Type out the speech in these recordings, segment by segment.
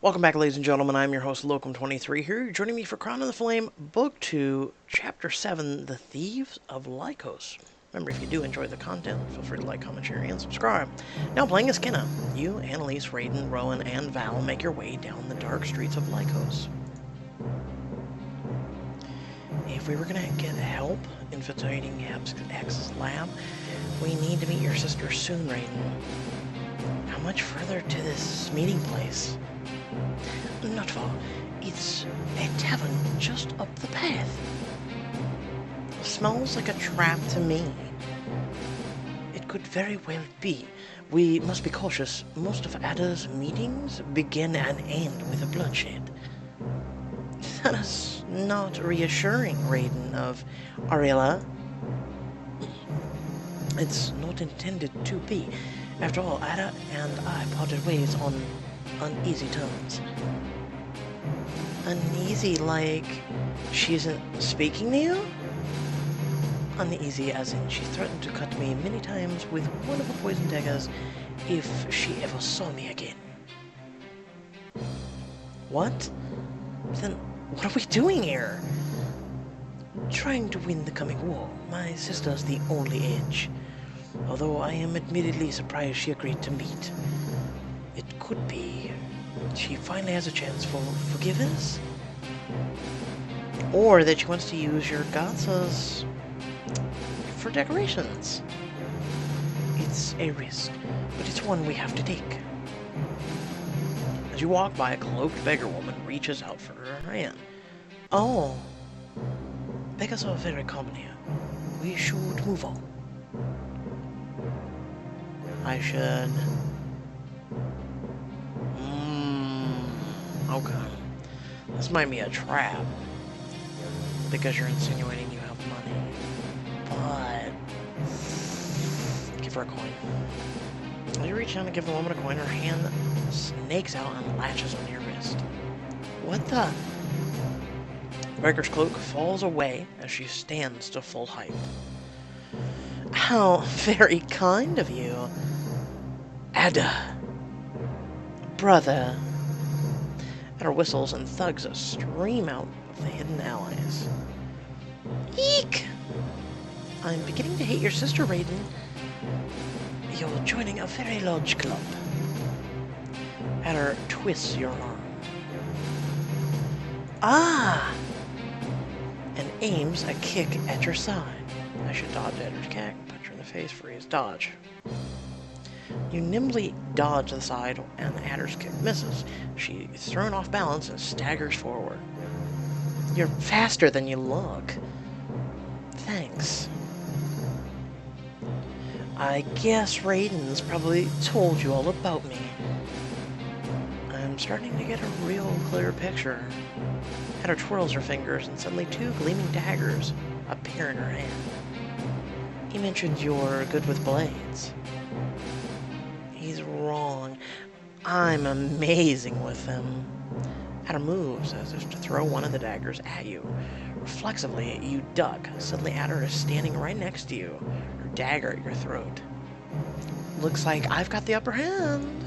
Welcome back, ladies and gentlemen. I'm your host, Locum23 here. Joining me for Crown of the Flame, Book 2, Chapter 7, The Thieves of Lycos. Remember, if you do enjoy the content, feel free to like, comment, share, and subscribe. Now playing as Kenna, you, Annalise, Raiden, Rowan, and Val make your way down the dark streets of Lycos. If we were going to get help infiltrating X's lab, we need to meet your sister soon, Raiden. How much further to this meeting place? Not far. It's a tavern just up the path. Smells like a trap to me. It could very well be. We must be cautious. Most of Ada's meetings begin and end with a bloodshed. That is not reassuring, Raiden of Ariella. It's not intended to be. After all, Ada and I parted ways on uneasy terms. Uneasy like she isn't speaking to you? Uneasy as in she threatened to cut me many times with one of her poison daggers if she ever saw me again. What? Then what are we doing here? Trying to win the coming war. My sister's the only edge. Although I am admittedly surprised she agreed to meet. It could be she finally has a chance for forgiveness? Or that she wants to use your gatas for decorations. It's a risk, but it's one we have to take. As you walk by, a cloaked beggar woman reaches out for her hand. Oh, beggars are very common here. We should move on. I should... Okay. This might be a trap. Because you're insinuating you have money. But... give her a coin. As you reach down to give the woman a coin, her hand snakes out and latches on your wrist. What the... The beggar's cloak falls away as she stands to full height. How very kind of you. Ada. Brother. Ada whistles and thugs stream out of the hidden allies. Eek! I'm beginning to hate your sister, Raiden. You're joining a very large club. Ada twists your arm. Ah! And aims a kick at your side. I should dodge Ada's kick, punch her in the face, freeze, dodge. You nimbly dodge the side, and Ada's kick misses. She is thrown off balance and staggers forward. You're faster than you look. Thanks. I guess Raiden's probably told you all about me. I'm starting to get a real clear picture. Ada twirls her fingers, and suddenly two gleaming daggers appear in her hand. He mentioned you're good with blades. He's wrong. I'm amazing with them. Ada moves as if to throw one of the daggers at you. Reflexively, you duck. Suddenly, Ada is standing right next to you, her dagger at your throat. Looks like I've got the upper hand.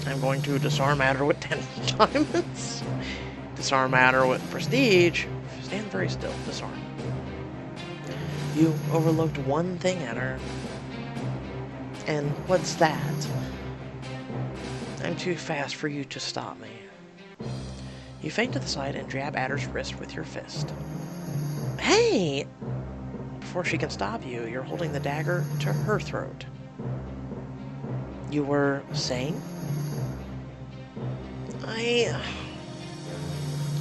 I'm going to disarm Ada with 10 diamonds. Disarm Ada with prestige. Stand very still. Disarm. You overlooked one thing, Ada. And what's that? I'm too fast for you to stop me. You feint to the side and jab Ada's wrist with your fist. Hey! Before she can stop you, you're holding the dagger to her throat. You were saying?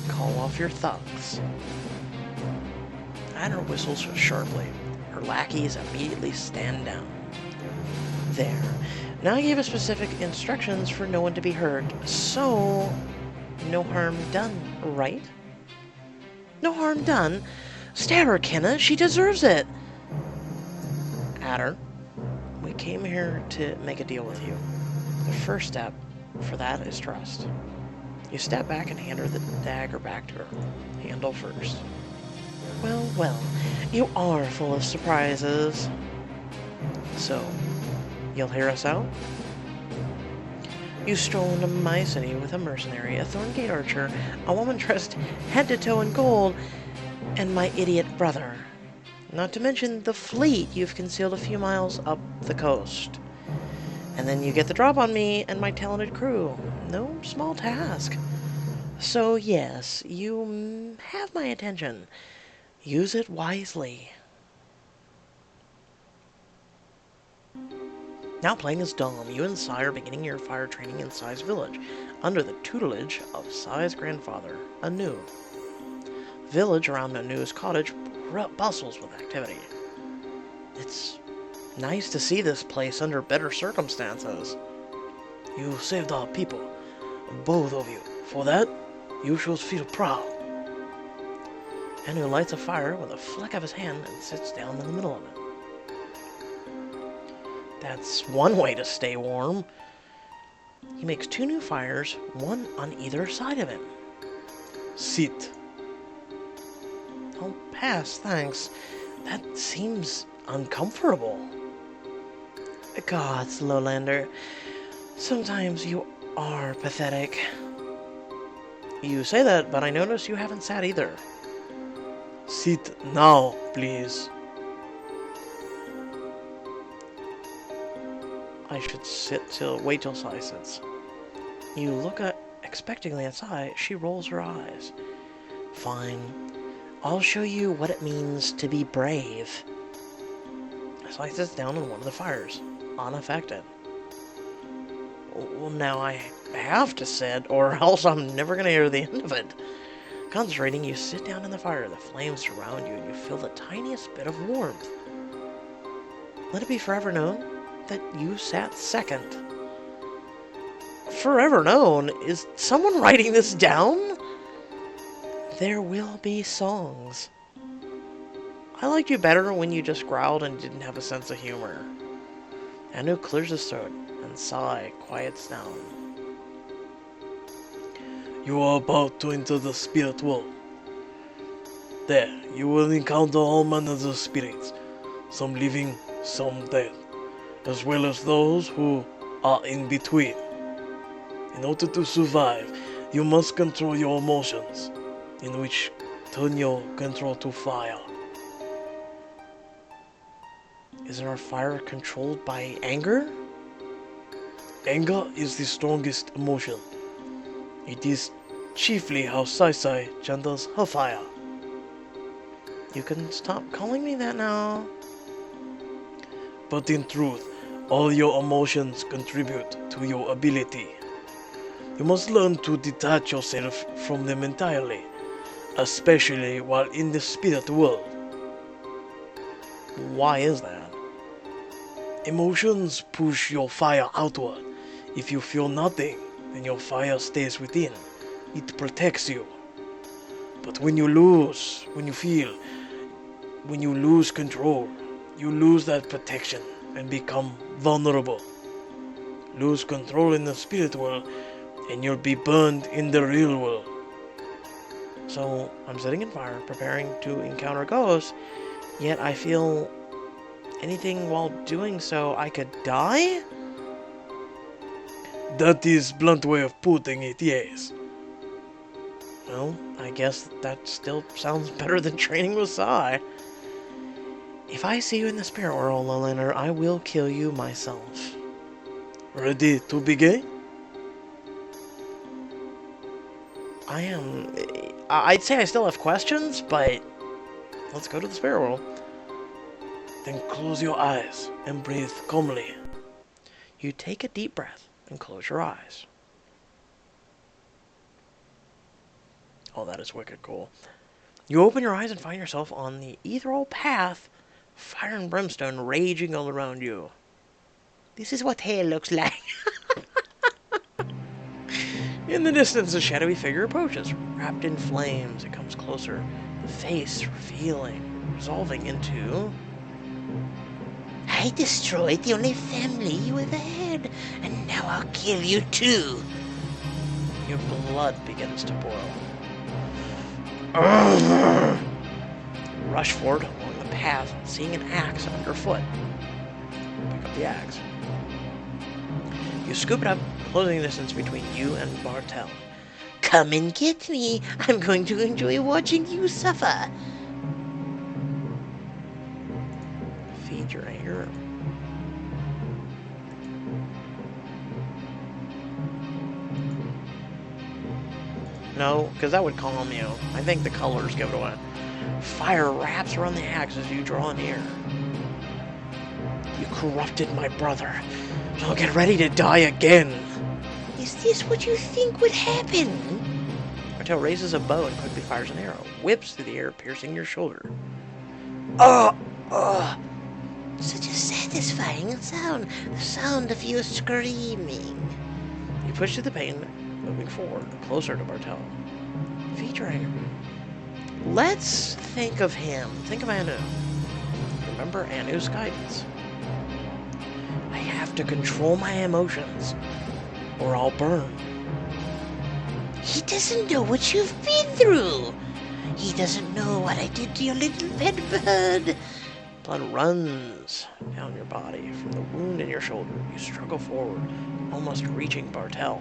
Call off your thugs. Ada whistles sharply. Her lackeys immediately stand down. There. Now I gave us specific instructions for no one to be hurt, so no harm done, right? No harm done? Stab her, Kenna. She deserves it. Ada, we came here to make a deal with you. The first step for that is trust. You step back and hand her the dagger back to her. Handle first. Well, well, you are full of surprises. So, you'll hear us out? You stroll into my city with a mercenary, a Thorngate archer, a woman dressed head to toe in gold, and my idiot brother. Not to mention the fleet you've concealed a few miles up the coast. And then you get the drop on me and my talented crew. No small task. So yes, you have my attention. Use it wisely. Now playing as Dom, you and Sai are beginning your fire training in Sai's village, under the tutelage of Sai's grandfather, Anu. The village around Anu's cottage bustles with activity. It's nice to see this place under better circumstances. You saved our people, both of you. For that, you should feel proud. Anu lights a fire with a flick of his hand and sits down in the middle of it. That's one way to stay warm. He makes 2 new fires, one on either side of him. Sit. I'll pass, thanks. That seems uncomfortable. Gods, Lowlander. Sometimes you are pathetic. You say that, but I notice you haven't sat either. Sit now, please. I should wait till Sai sits. You look expectingly at Sai. She rolls her eyes. Fine. I'll show you what it means to be brave. Sai sits down in one of the fires, unaffected. Well, now I have to sit, or else I'm never gonna hear the end of it. Concentrating, you sit down in the fire. The flames surround you, and you feel the tiniest bit of warmth. Let it be forever known that you sat second. Forever known? Is someone writing this down? There will be songs. I liked you better when you just growled and didn't have a sense of humor. Anu clears his throat, and Sai quiets down. You are about to enter the spirit world. There, you will encounter all manners of spirits, some living, some dead, as well as those who are in between. In order to survive, you must control your emotions, in which turn your control to fire. Isn't our fire controlled by anger? Anger is the strongest emotion. It is chiefly how Sai channels her fire. You can stop calling me that now. But in truth, all your emotions contribute to your ability. You must learn to detach yourself from them entirely, especially while in the spirit world. Why is that? Emotions push your fire outward. If you feel nothing, then your fire stays within. It protects you. But when you lose control, you lose that protection and become vulnerable. Lose control in the spirit world, and you'll be burned in the real world. So, I'm sitting in fire, preparing to encounter ghosts, yet I feel anything while doing so, I could die? That is blunt way of putting it, yes. Well, I guess that still sounds better than training with Sai. If I see you in the spirit world, Lowlander, I will kill you myself. Ready to begin? I am... I'd say I still have questions, but let's go to the spirit world. Then close your eyes and breathe calmly. You take a deep breath and close your eyes. Oh, that is wicked cool. You open your eyes and find yourself on the ethereal path, fire and brimstone raging all around you. This is what hell looks like. In the distance, a shadowy figure approaches, wrapped in flames. It comes closer, the face resolving into... I destroyed the only family you ever had, and now I'll kill you too. Your blood begins to boil. Rush forward along the path, seeing an axe underfoot. Pick up the axe. You scoop it up, closing the distance between you and Bartel. Come and get me. I'm going to enjoy watching you suffer. Feed your anger. No, because that would calm you. I think the colors give it away. Fire wraps around the axe as you draw near. You corrupted my brother. I'll get ready to die again. Is this what you think would happen? Martel raises a bow and quickly fires an arrow. Whips through the air, piercing your shoulder. Such a satisfying sound. The sound of you screaming. You push through the pain, moving forward, closer to Bartel. Featuring. Let's think of him. Think of Anu. Remember Anu's guidance. I have to control my emotions, or I'll burn. He doesn't know what you've been through. He doesn't know what I did to your little pet bird. Blood runs down your body from the wound in your shoulder. You struggle forward, almost reaching Bartel.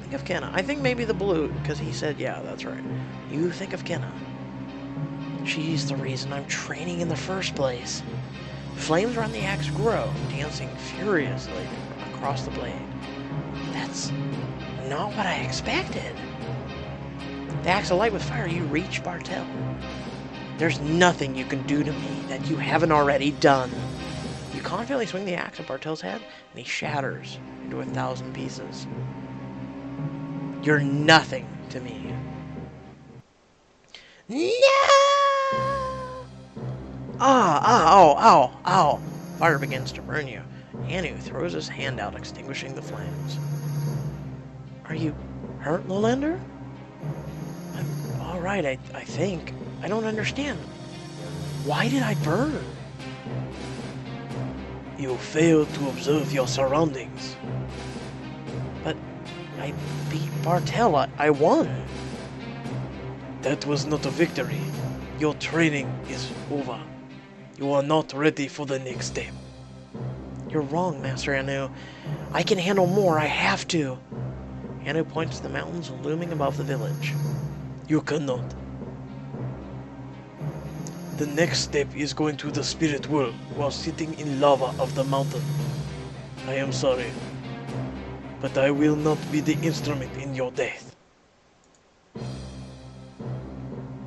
Think of Kenna. I think maybe the blue, because he said, yeah, that's right. You think of Kenna. She's the reason I'm training in the first place. Flames around the axe grow, dancing furiously across the blade. That's not what I expected. The axe alight with fire, you reach Bartel. There's nothing you can do to me that you haven't already done. You confidently swing the axe at Bartel's head, and he shatters into 1,000 pieces. You're nothing to me. No! Ow. Fire begins to burn you. Anu throws his hand out, extinguishing the flames. Are you hurt, Lolander? I'm alright, I think. I don't understand. Why did I burn? You failed to observe your surroundings. But I beat Bartel. I won. That was not a victory. Your training is over. You are not ready for the next step. You're wrong, Master Anu. I can handle more. I have to. Anu points to the mountains looming above the village. You cannot. The next step is going to the spirit world while sitting in lava of the mountain. I am sorry, but I will not be the instrument in your death.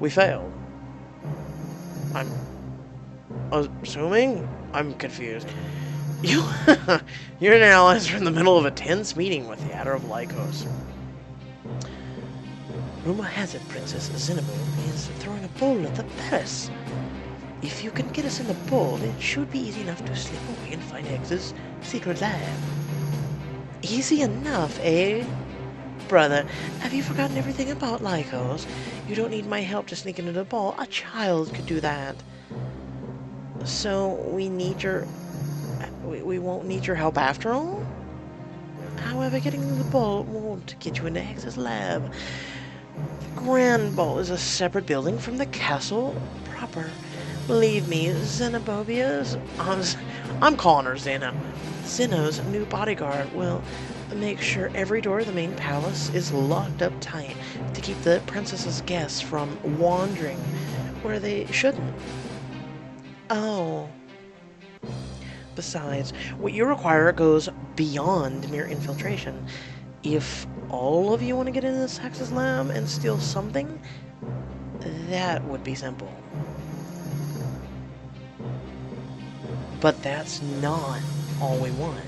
We failed. I'm assuming? I'm confused. You're an allies in the middle of a tense meeting with the Adder of Lycos. Rumor has it Princess Zinabo is throwing a ball at the palace. If you can get us in the ball, it should be easy enough to slip away and find X's secret lab. Easy enough, eh? Brother, have you forgotten everything about Lycos? You don't need my help to sneak into the ball. A child could do that. So we need your... We won't need your help after all? However, getting into the ball won't get you into X's lab. The Grand Ball is a separate building from the castle proper. Believe me, Zenobobia's... I'm calling her Zeno. Zeno's new bodyguard will make sure every door of the main palace is locked up tight to keep the princess's guests from wandering where they shouldn't. Oh. Besides, what you require goes beyond mere infiltration. If all of you want to get into this Hex's lab and steal something, that would be simple. But that's not all we want.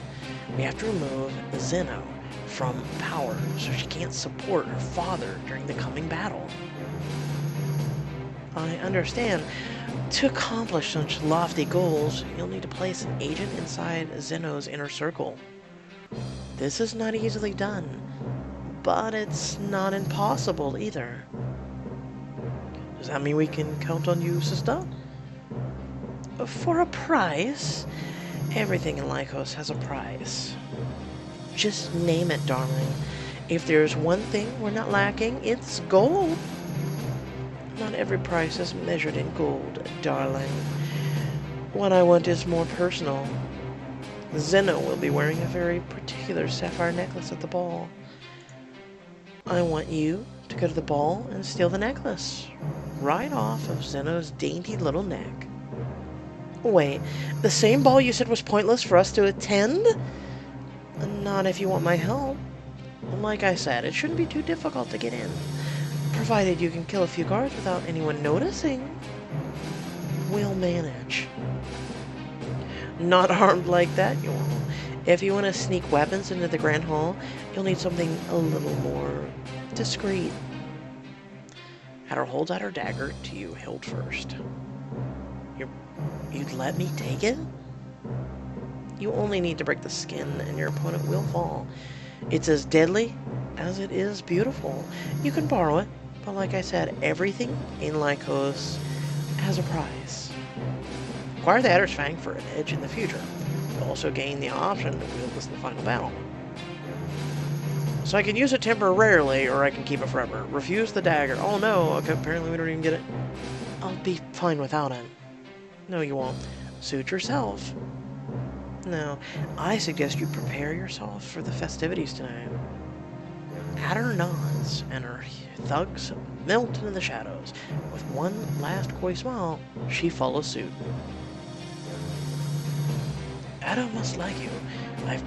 We have to remove Zeno from power so she can't support her father during the coming battle. I understand. To accomplish such lofty goals, you'll need to place an agent inside Zeno's inner circle. This is not easily done, but it's not impossible either. Does that mean we can count on you, sister? For a price? Everything in Lycos has a price. Just name it, darling. If there's one thing we're not lacking, it's gold. Not every price is measured in gold, darling. What I want is more personal. Zeno will be wearing a very particular sapphire necklace at the ball. I want you to go to the ball and steal the necklace right off of Zeno's dainty little neck. Wait, the same ball you said was pointless for us to attend? Not if you want my help. Like I said, it shouldn't be too difficult to get in, provided you can kill a few guards without anyone noticing. We'll manage. Not armed like that, you won't. If you want to sneak weapons into the Grand Hall, you'll need something a little more discreet. Hatter holds out her dagger to you, hilt first. You'd let me take it? You only need to break the skin and your opponent will fall. It's as deadly as it is beautiful. You can borrow it, but like I said, everything in Lycos has a price. Acquire the Adder's Fang for an edge in the future. You'll also gain the option to wield this in the final battle. So I can use it temporarily, or I can keep it forever. Refuse the dagger. Oh no, okay, apparently we don't even get it. I'll be fine without it. No, you won't. Suit yourself. No, I suggest you prepare yourself for the festivities tonight. Adder nods, and her thugs melt into the shadows. With one last coy smile, she follows suit. Adder must like you. I've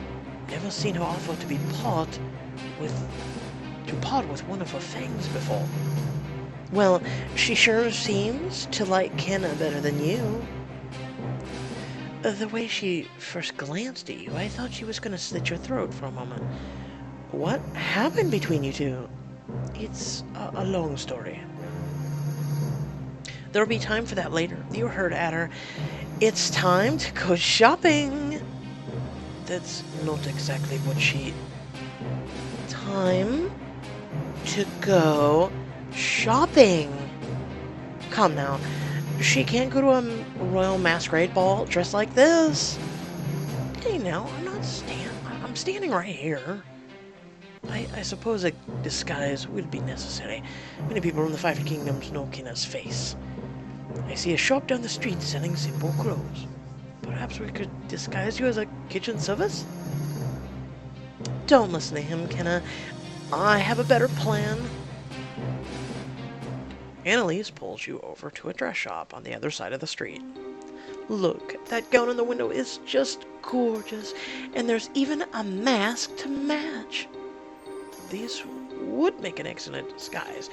never seen her offer to part with one of her fangs before. Well, she sure seems to like Kenna better than you. The way she first glanced at you, I thought she was going to slit your throat for a moment. What happened between you two? It's a long story. There'll be time for that later. You heard Adder. It's time to go shopping. That's not exactly what she... Time to go shopping. Come now. She can't go to a royal masquerade ball dressed like this. Hey now, I'm standing right here. I suppose a disguise would be necessary. Many people in the Five Kingdoms know Kenna's face. I see a shop down the street selling simple clothes. Perhaps we could disguise you as a kitchen service? Don't listen to him, Kenna. I have a better plan. Annalise pulls you over to a dress shop on the other side of the street. Look, that gown in the window is just gorgeous, and there's even a mask to match. These would make an excellent disguise.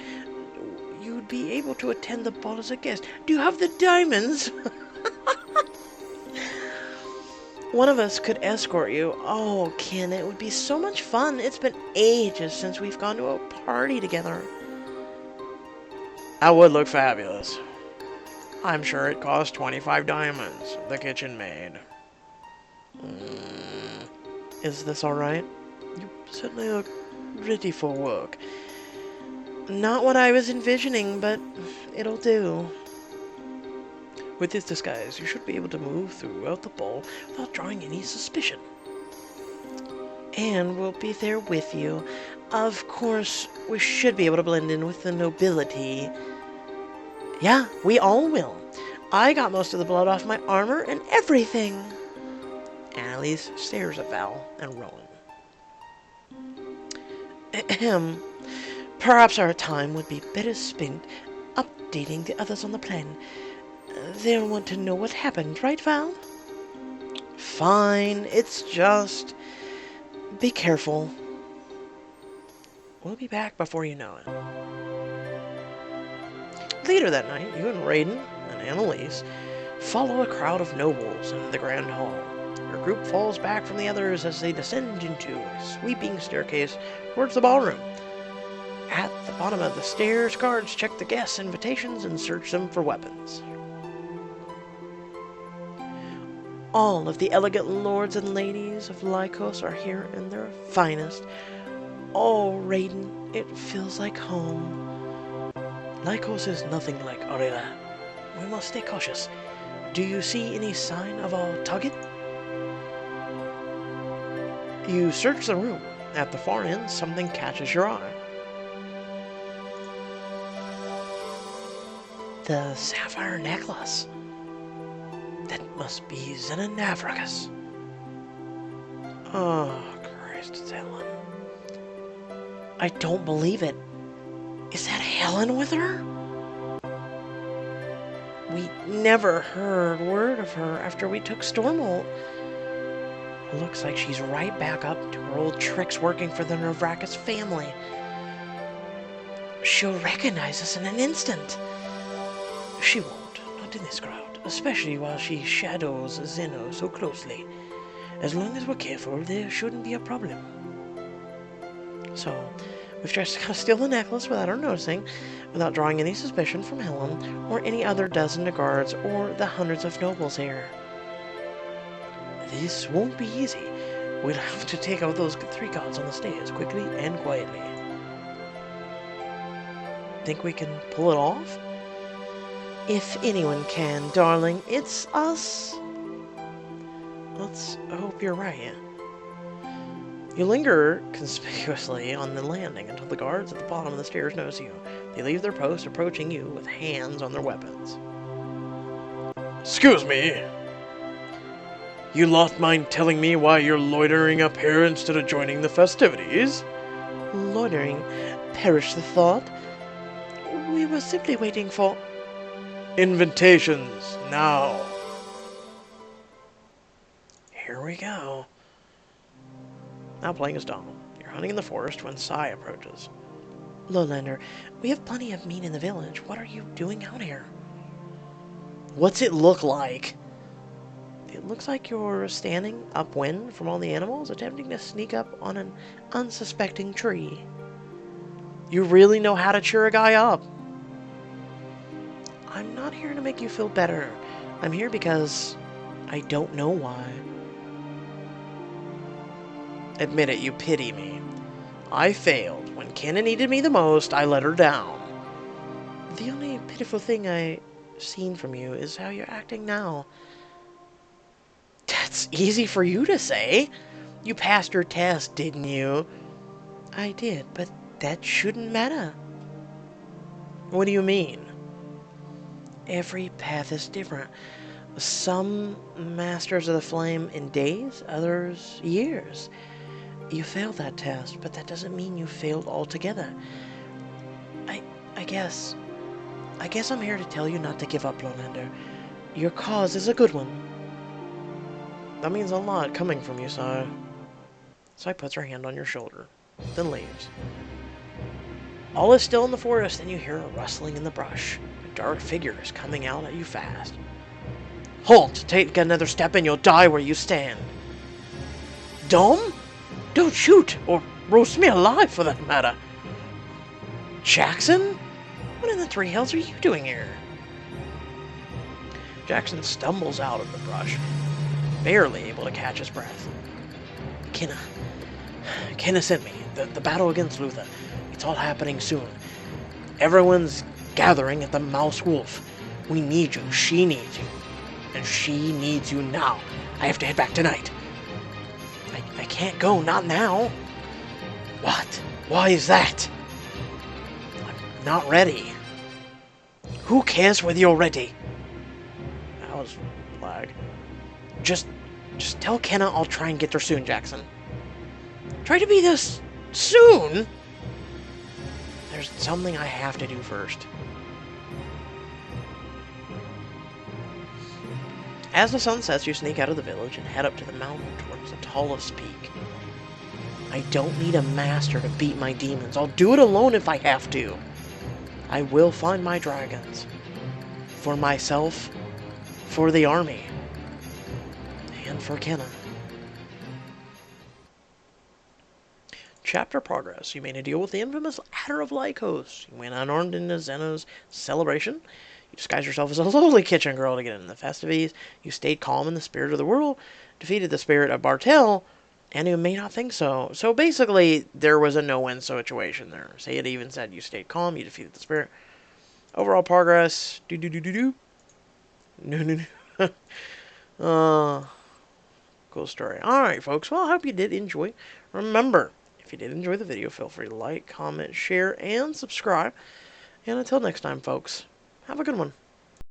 You'd be able to attend the ball as a guest. Do you have the diamonds? One of us could escort you. Oh, Ken, it would be so much fun. It's been ages since we've gone to a party together. That would look fabulous. I'm sure it cost 25 diamonds, the kitchen maid. Is this alright? You certainly look ready for work. Not what I was envisioning, but it'll do. With this disguise, you should be able to move throughout the ball without drawing any suspicion. And we'll be there with you. Of course, we should be able to blend in with the nobility. Yeah, we all will. I got most of the blood off my armor and everything. Annalise stares at Val and Rowan. Ahem. Perhaps our time would be better spent updating the others on the plan. They'll want to know what happened, right, Val? Fine, it's just... Be careful. We'll be back before you know it. Later that night, you and Raiden and Annalise follow a crowd of nobles into the Grand Hall. Your group falls back from the others as they descend into a sweeping staircase towards the ballroom. At the bottom of the stairs, guards check the guests' invitations and search them for weapons. All of the elegant lords and ladies of Lycos are here in their finest. Oh, Raiden, it feels like home. Lycos is nothing like Aurora. We must stay cautious. Do you see any sign of our target? You search the room. At the far end, something catches your eye. The sapphire necklace. That must be Xenonavragus. Oh, Christ, it's Helen. I don't believe it. Is that Helen with her? We never heard word of her after we took Stormholt. Looks like she's right back up to her old tricks working for the Nervrakis family. She'll recognize us in an instant. She won't, not in this crowd, especially while she shadows Zeno so closely. As long as we're careful, there shouldn't be a problem. So, we've just got to steal the necklace without her noticing, without drawing any suspicion from Helen, or any other dozen of guards, or the hundreds of nobles here. This won't be easy. We'll have to take out those 3 guards on the stairs quickly and quietly. Think we can pull it off? If anyone can, darling, it's us. Let's hope you're right. You linger conspicuously on the landing until the guards at the bottom of the stairs notice you. They leave their post, approaching you with hands on their weapons. Excuse me. You lot mind telling me why you're loitering up here instead of joining the festivities? Loitering? Perish the thought. We were simply waiting for... Invitations, now. Here we go. Now playing as Donald. You're hunting in the forest when Sai approaches. Lowlander, we have plenty of meat in the village. What are you doing out here? What's it look like? It looks like you're standing upwind from all the animals, attempting to sneak up on an unsuspecting tree. You really know how to cheer a guy up. I'm not here to make you feel better. I'm here because I don't know why. Admit it, you pity me. I failed. When Kenna needed me the most, I let her down. The only pitiful thing I've seen from you is how you're acting now. That's easy for you to say. You passed your test, didn't you? I did, but that shouldn't matter. What do you mean? Every path is different. Some masters of the flame in days, others years. You failed that test, but that doesn't mean you failed altogether. I guess I'm here to tell you not to give up, Lowlander. Your cause is a good one. That means a lot coming from you, Sai. Sai puts her hand on your shoulder, then leaves. All is still in the forest, and you hear a rustling in the brush. A dark figure is coming out at you fast. Halt! Take another step and you'll die where you stand. Dom? Don't shoot, or roast me alive for that matter. Jackson? What in the 3 hells are you doing here? Jackson stumbles out of the brush, barely able to catch his breath. Kenna sent me. The battle against Luther. It's all happening soon. Everyone's gathering at the Mouse Wolf. We need you. She needs you. And she needs you now. I have to head back tonight. I can't go. Not now. What? Why is that? I'm not ready. Who cares whether you're ready? That was lag. Just tell Kenna I'll try and get there soon, Jackson. Try to be this soon? There's something I have to do first. As the sun sets, you sneak out of the village and head up to the mountain towards the tallest peak. I don't need a master to beat my demons. I'll do it alone if I have to. I will find my dragons. For myself, for the army, and for Kenna. Chapter progress. You made a deal with the infamous Adder of Lycos. You went unarmed into Zeno's celebration. You disguised yourself as a lowly kitchen girl to get into the festivities. You stayed calm in the spirit of the world, defeated the spirit of Bartel, and you may not think so. So basically, there was a no-win situation there. Say it even said you stayed calm, you defeated the spirit. Overall progress. No. Cool story. Alright, folks. Well, I hope you did enjoy. Remember, if you did enjoy the video, feel free to like, comment, share, and subscribe. And until next time, folks, have a good one.